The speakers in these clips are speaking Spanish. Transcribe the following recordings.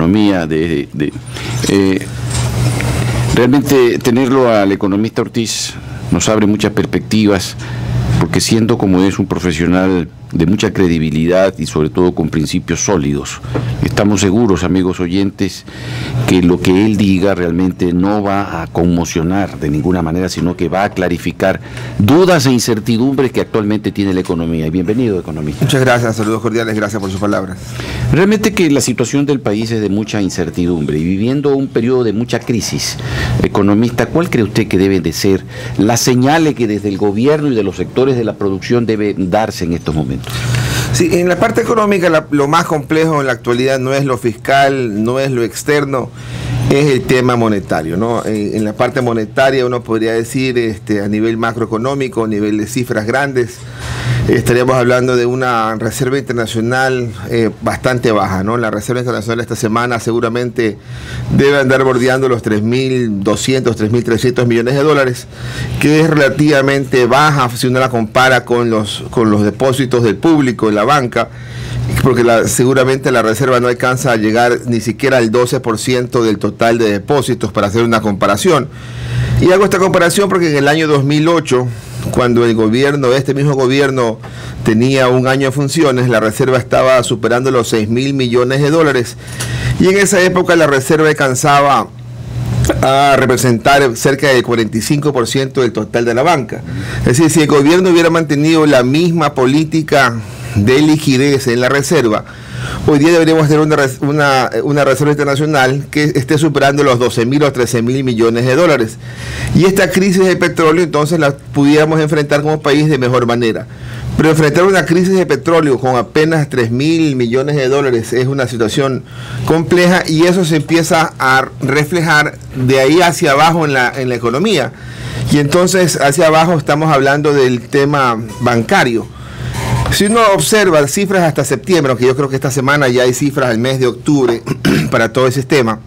economía, realmente tenerlo al economista Ortiz nos abre muchas perspectivas, porque siendo como es un profesional de mucha credibilidad y sobre todo con principios sólidos, estamos seguros, amigos oyentes, que lo que él diga realmente no va a conmocionar de ninguna manera, sino que va a clarificar dudas e incertidumbres que actualmente tiene la economía. Y bienvenido, economista. Muchas gracias, saludos cordiales, gracias por sus palabras. Realmente que la situación del país es de mucha incertidumbre y viviendo un periodo de mucha crisis. Economista, ¿cuál cree usted que deben de ser las señales que desde el gobierno y de los sectores de la producción deben darse en estos momentos? Sí, en la parte económica lo más complejo en la actualidad no es lo fiscal, no es lo externo, es el tema monetario, ¿no? En la parte monetaria uno podría decir a nivel macroeconómico, a nivel de cifras grandes, estaríamos hablando de una reserva internacional bastante baja, ¿no? La reserva internacional esta semana seguramente debe andar bordeando los 3.200, 3.300 millones de dólares, que es relativamente baja si uno la compara con los depósitos del público en la banca, porque seguramente la reserva no alcanza a llegar ni siquiera al 12% del total de depósitos, para hacer una comparación. Y hago esta comparación porque en el año 2008, cuando este mismo gobierno tenía un año de funciones, la reserva estaba superando los 6.000 millones de dólares, y en esa época la reserva alcanzaba a representar cerca del 45% del total de la banca. Es decir, si el gobierno hubiera mantenido la misma política de liquidez en la reserva, hoy día deberíamos tener una reserva internacional que esté superando los 12.000 o 13.000 millones de dólares. Y esta crisis del petróleo entonces la pudiéramos enfrentar como país de mejor manera. Pero enfrentar una crisis de petróleo con apenas 3.000 millones de dólares es una situación compleja, y eso se empieza a reflejar de ahí hacia abajo en la economía. Y entonces hacia abajo estamos hablando del tema bancario. Si uno observa cifras hasta septiembre, aunque yo creo que esta semana ya hay cifras del mes de octubre para todo el sistema,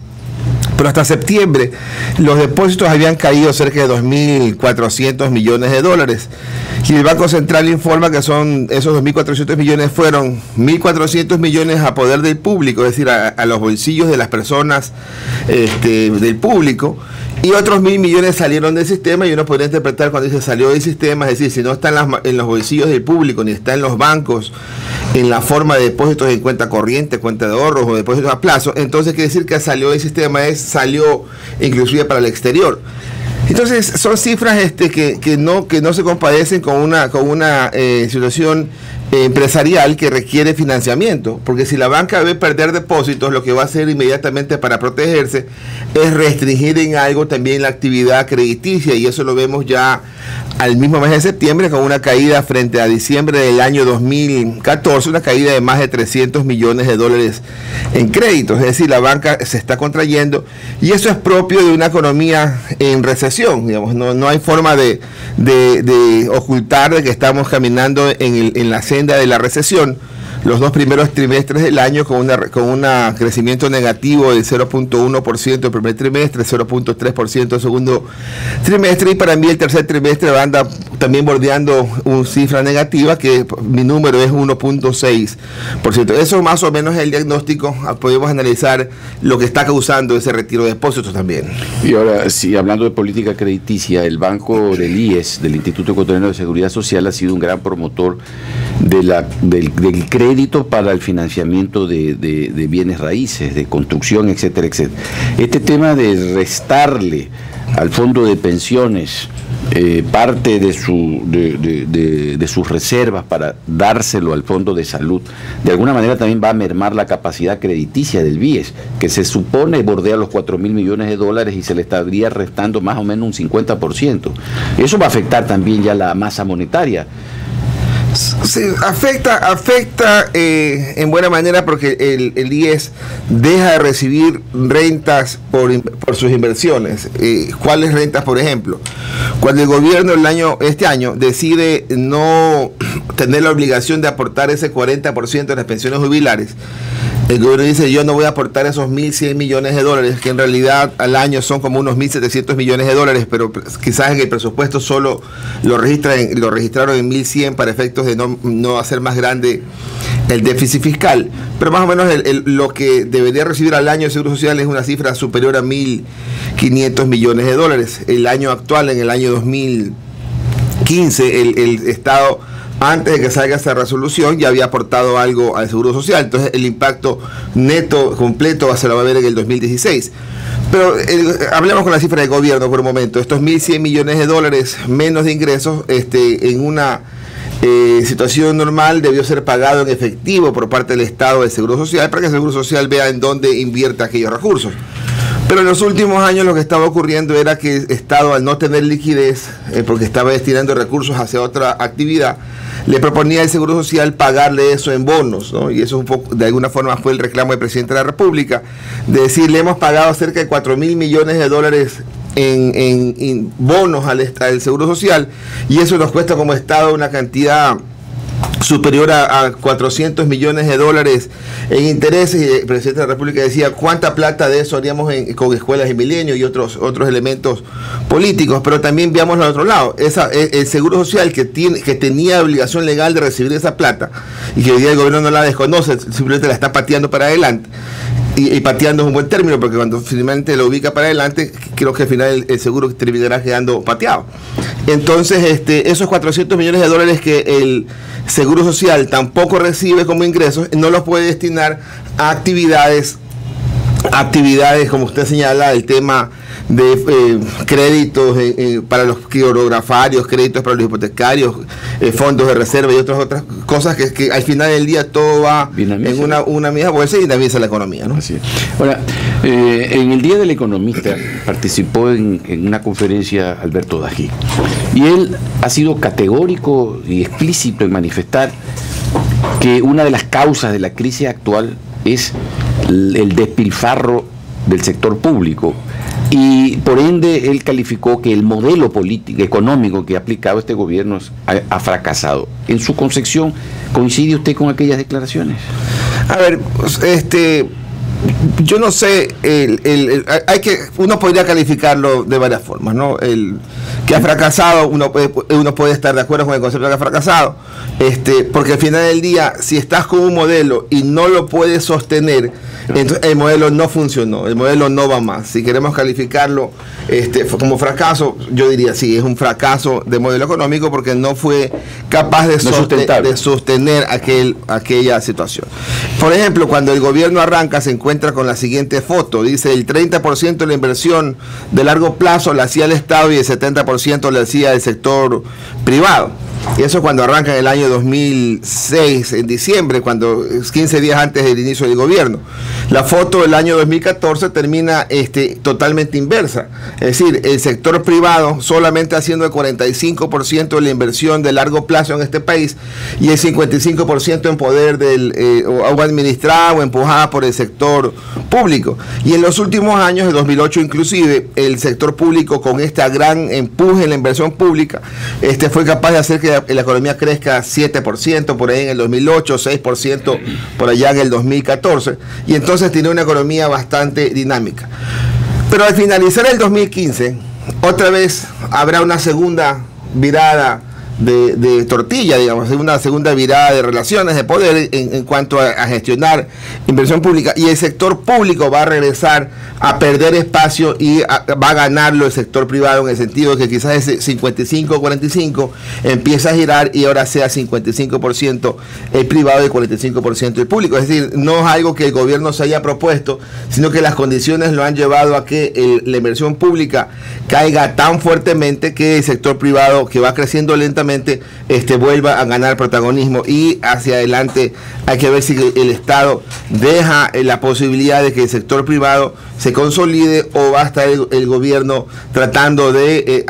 pero hasta septiembre los depósitos habían caído cerca de 2.400 millones de dólares. Y el Banco Central informa que son esos 2.400 millones, fueron 1.400 millones a poder del público, es decir, a los bolsillos de las personas del público, y otros 1.000 millones salieron del sistema. Y uno podría interpretar cuando dice salió del sistema, es decir, si no está en los bolsillos del público, ni está en los bancos, en la forma de depósitos en cuenta corriente, cuenta de ahorros o depósitos a plazo, entonces quiere decir que salió del sistema, salió inclusive para el exterior. Entonces son cifras que no se compadecen con una situación empresarial que requiere financiamiento, porque si la banca ve perder depósitos, lo que va a hacer inmediatamente para protegerse es restringir en algo también la actividad crediticia, y eso lo vemos ya al mismo mes de septiembre, con una caída frente a diciembre del año 2014, una caída de más de 300 millones de dólares en créditos. Es decir, la banca se está contrayendo, y eso es propio de una economía en recesión, digamos. No hay forma de ocultar de que estamos caminando en la senda de la recesión. Los dos primeros trimestres del año con un crecimiento negativo del 0.1% el primer trimestre, 0.3% el segundo trimestre, y para mí el tercer trimestre anda también bordeando una cifra negativa, que mi número es 1.6%. Eso más o menos es el diagnóstico. Podemos analizar lo que está causando ese retiro de depósitos también. Y ahora, sí, hablando de política crediticia, el banco del IES, del Instituto Ecuatoriano de Seguridad Social, ha sido un gran promotor del crédito para el financiamiento de bienes raíces, de construcción, etcétera, etcétera. Este tema de restarle al fondo de pensiones parte de sus reservas para dárselo al fondo de salud, de alguna manera también va a mermar la capacidad crediticia del BIES, que se supone bordea los 4.000 millones de dólares, y se le estaría restando más o menos un 50%. Eso va a afectar también ya la masa monetaria. Sí, afecta en buena manera, porque el IES deja de recibir rentas por sus inversiones. ¿Cuáles rentas, por ejemplo? Cuando el gobierno este año decide no tener la obligación de aportar ese 40% de las pensiones jubilares, El gobierno dice: yo no voy a aportar esos 1.100 millones de dólares, que en realidad al año son como unos 1.700 millones de dólares, pero quizás en el presupuesto solo lo registraron en 1.100 para efectos de no hacer más grande el déficit fiscal. Pero más o menos lo que debería recibir al año el Seguro Social es una cifra superior a 1.500 millones de dólares. El año actual, en el año 2015, el Estado, antes de que salga esta resolución, ya había aportado algo al Seguro Social. Entonces el impacto neto completo se lo va a ver en el 2016. Pero hablemos con la cifra del gobierno por un momento. Estos 1.100 millones de dólares menos de ingresos, en una situación normal debió ser pagado en efectivo por parte del Estado del Seguro Social, para que el Seguro Social vea en dónde invierte aquellos recursos. Pero en los últimos años lo que estaba ocurriendo era que el Estado, al no tener liquidez, porque estaba destinando recursos hacia otra actividad, le proponía al Seguro Social pagarle eso en bonos, ¿no? Y eso un poco, de alguna forma, fue el reclamo del presidente de la República, de decir: le hemos pagado cerca de 4.000 millones de dólares en bonos al Seguro Social, y eso nos cuesta como Estado una cantidad superior a 400 millones de dólares en intereses. Y el presidente de la República decía: ¿cuánta plata de eso haríamos con escuelas de Milenio y otros elementos políticos? Pero también veamos al otro lado, el Seguro Social, que tenía obligación legal de recibir esa plata, y que hoy día el gobierno no la desconoce, simplemente la está pateando para adelante. Y pateando es un buen término, porque cuando finalmente lo ubica para adelante, creo que al final el seguro terminará quedando pateado. Entonces, esos 400 millones de dólares que el Seguro Social tampoco recibe como ingresos, no los puede destinar a actividades como usted señala, el tema de créditos para los quirografarios, créditos para los hipotecarios, fondos de reserva y otras cosas que al final del día todo va en una misma bolsa y dinamiza la economía, ¿no? Así es. Ahora, en el Día del Economista participó en una conferencia Alberto Dají, y él ha sido categórico y explícito en manifestar que una de las causas de la crisis actual es el despilfarro del sector público, y por ende él calificó que el modelo político económico que ha aplicado este gobierno ha fracasado. En su concepción, ¿coincide usted con aquellas declaraciones? A ver, yo no sé, uno podría calificarlo de varias formas, ¿no? El que ha fracasado, uno puede estar de acuerdo con el concepto de que ha fracasado, porque al final del día, si estás con un modelo y no lo puedes sostener, entonces el modelo no funcionó, el modelo no va más. Si queremos calificarlo como fracaso, yo diría sí, es un fracaso de modelo económico, porque no fue capaz de sostener aquella situación. Por ejemplo, cuando el gobierno arranca, se encuentra con la siguiente foto: dice, el 30% de la inversión de largo plazo la hacía el Estado y el 70% la hacía el sector privado. Y eso cuando arranca en el año 2006, en diciembre, 15 días antes del inicio del gobierno. La foto del año 2014 termina totalmente inversa. Es decir, el sector privado solamente haciendo el 45% de la inversión de largo plazo en este país, y el 55% en poder o administrada o empujada por el sector público. Y en los últimos años, de 2008 inclusive, el sector público, con este gran empuje en la inversión pública, fue capaz de hacer que la economía crezca 7% por ahí en el 2008, 6% por allá en el 2014, y entonces tiene una economía bastante dinámica. Pero al finalizar el 2015, otra vez habrá una segunda virada de tortilla, digamos, una segunda virada de relaciones de poder en cuanto a gestionar inversión pública, y el sector público va a regresar a perder espacio y va a ganarlo el sector privado, en el sentido de que quizás ese 55-45 empieza a girar y ahora sea 55% el privado y 45% el público. Es decir, no es algo que el gobierno se haya propuesto, sino que las condiciones lo han llevado a que la inversión pública caiga tan fuertemente que el sector privado, que va creciendo lentamente, vuelva a ganar protagonismo. Y hacia adelante hay que ver si el Estado deja la posibilidad de que el sector privado se consolide, o va a estar el gobierno tratando de,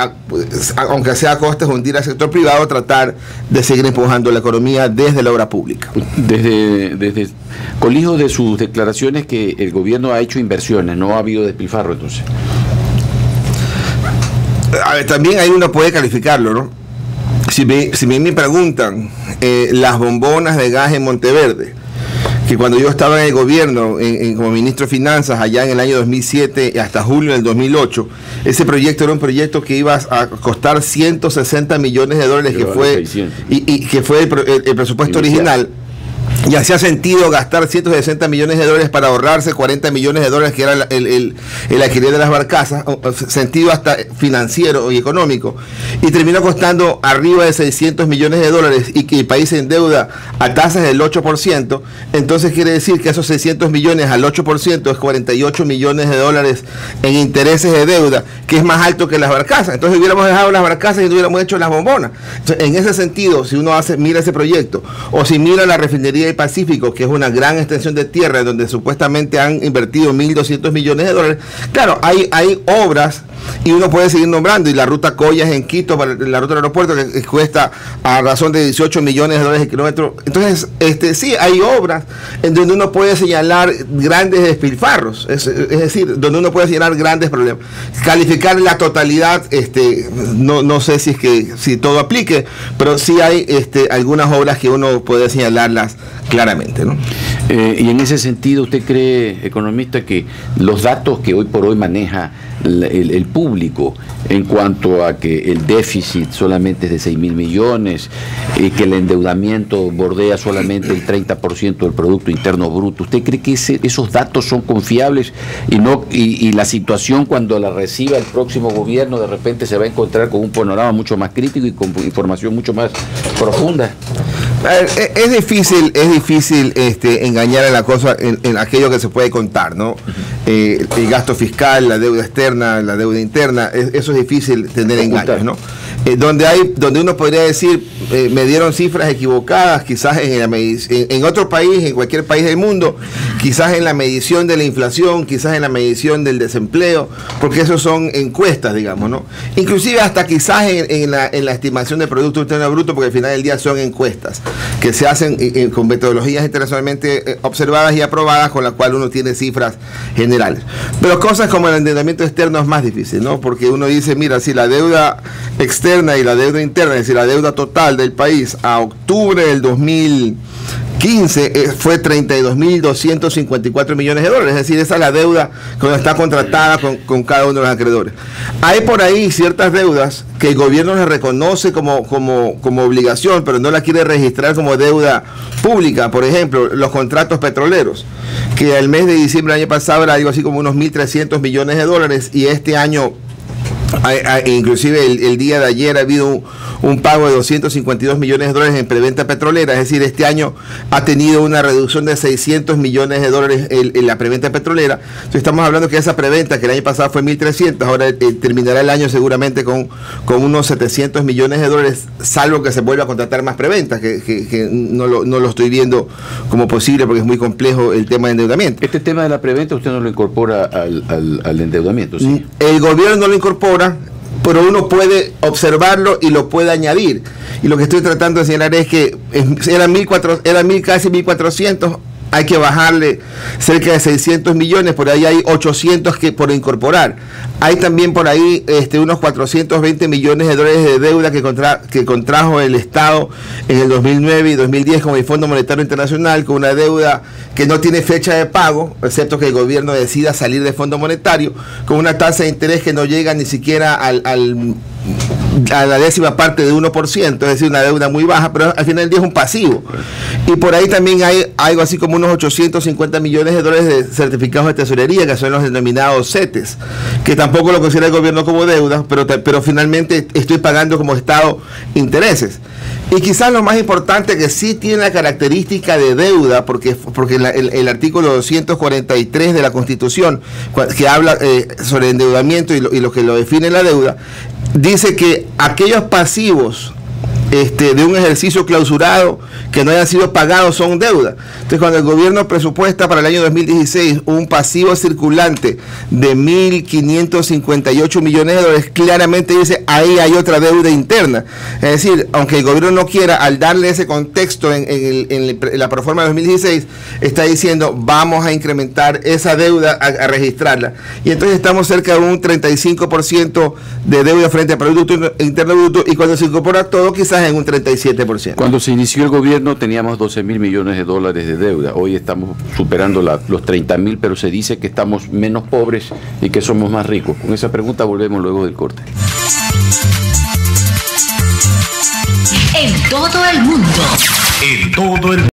aunque sea a costas, hundir al sector privado, tratar de seguir empujando la economía desde la obra pública. Colijo de sus declaraciones que el gobierno ha hecho inversiones, no ha habido despilfarro, entonces. A ver, también ahí uno puede calificarlo, ¿no? Si bien me preguntan, las bombonas de gas en Monteverde, que cuando yo estaba en el gobierno como ministro de Finanzas allá en el año 2007 hasta julio del 2008, ese proyecto era un proyecto que iba a costar 160 millones de dólares, que fue, que fue el presupuesto original. Y hacía sentido gastar 160 millones de dólares para ahorrarse 40 millones de dólares que era el alquiler de las barcazas, sentido hasta financiero y económico, y terminó costando arriba de 600 millones de dólares, y que el país se endeuda a tasas del 8%. Entonces quiere decir que esos 600 millones al 8% es 48 millones de dólares en intereses de deuda, que es más alto que las barcazas. Entonces hubiéramos dejado las barcazas y no hubiéramos hecho las bombonas. Entonces, en ese sentido, si uno mira ese proyecto, o si mira la refinería del Pacífico, que es una gran extensión de tierra donde supuestamente han invertido 1.200 millones de dólares, claro, hay obras, y uno puede seguir nombrando, y la ruta Collas en Quito, la ruta del aeropuerto, que cuesta a razón de 18 millones de dólares el kilómetro. Entonces, sí, hay obras en donde uno puede señalar grandes despilfarros, es decir, donde uno puede señalar grandes problemas. Calificar la totalidad, no sé si todo aplique, pero sí hay algunas obras que uno puede señalarlas claramente, ¿no? Y en ese sentido, ¿usted cree, economista, que los datos que hoy por hoy maneja el público en cuanto a que el déficit solamente es de 6.000 millones y que el endeudamiento bordea solamente el 30% del Producto Interno Bruto, ¿usted cree que esos datos son confiables y la situación, cuando la reciba el próximo gobierno, de repente se va a encontrar con un panorama mucho más crítico y con información mucho más profunda? Es difícil engañar en la cosa, en aquello que se puede contar, ¿no? El gasto fiscal, la deuda externa, la deuda interna, eso es difícil tener engaños, ¿no? Donde uno podría decir, me dieron cifras equivocadas, quizás en otro país, en cualquier país del mundo, quizás en la medición de la inflación, quizás en la medición del desempleo, porque esos son encuestas, digamos, ¿no? Inclusive hasta quizás en la estimación del Producto Interno Bruto, porque al final del día son encuestas que se hacen con metodologías internacionalmente observadas y aprobadas, con la cual uno tiene cifras generales. Pero cosas como el endeudamiento externo es más difícil, ¿no? Porque uno dice, mira, si la deuda externa y la deuda interna, es decir, la deuda total del país a octubre del 2015 fue 32.254 millones de dólares, es decir, esa es la deuda cuando está contratada con cada uno de los acreedores. Hay por ahí ciertas deudas que el gobierno les reconoce como obligación, pero no la quiere registrar como deuda pública. Por ejemplo, los contratos petroleros, que el mes de diciembre del año pasado era algo así como unos 1.300 millones de dólares, y este año, inclusive el día de ayer, ha habido un pago de 252 millones de dólares en preventa petrolera. Es decir, este año ha tenido una reducción de 600 millones de dólares en la preventa petrolera. Entonces estamos hablando que esa preventa, que el año pasado fue 1.300, ahora terminará el año seguramente con unos 700 millones de dólares, salvo que se vuelva a contratar más preventas, que no lo estoy viendo como posible, porque es muy complejo el tema de endeudamiento. Este tema de la preventa usted no lo incorpora al endeudamiento, ¿sí? El gobierno no lo incorpora, pero uno puede observarlo y lo puede añadir. Y lo que estoy tratando de señalar es que eran casi 1.400, hay que bajarle cerca de 600 millones, por ahí hay 800 que por incorporar. Hay también por ahí unos 420 millones de dólares de deuda que contrajo el Estado en el 2009 y 2010 con el Fondo Monetario Internacional, con una deuda que no tiene fecha de pago, excepto que el gobierno decida salir del Fondo Monetario, con una tasa de interés que no llega ni siquiera a la décima parte de 1%, es decir, una deuda muy baja, pero al final del día es un pasivo. Y por ahí también hay algo así como unos 850 millones de dólares de certificados de tesorería, que son los denominados CETES, que tampoco lo considera el gobierno como deuda, pero finalmente estoy pagando como Estado intereses. Y quizás lo más importante, que sí tiene la característica de deuda, porque el artículo 243 de la Constitución, que habla sobre endeudamiento y lo que lo define la deuda, dice que aquellos pasivos de un ejercicio clausurado que no hayan sido pagados son deuda. Entonces, cuando el gobierno presupuesta para el año 2016 un pasivo circulante de 1.558 millones de dólares, claramente dice, ahí hay otra deuda interna. Es decir, aunque el gobierno no quiera, al darle ese contexto en la proforma de 2016, está diciendo, vamos a incrementar esa deuda, a registrarla. Y entonces estamos cerca de un 35% de deuda frente al Producto Interno Bruto, y cuando se incorpora todo, quizás estás en un 37%. Cuando se inició el gobierno teníamos 12.000 millones de dólares de deuda. Hoy estamos superando los 30.000, pero se dice que estamos menos pobres y que somos más ricos. Con esa pregunta volvemos luego del corte. En todo el mundo. En todo el mundo.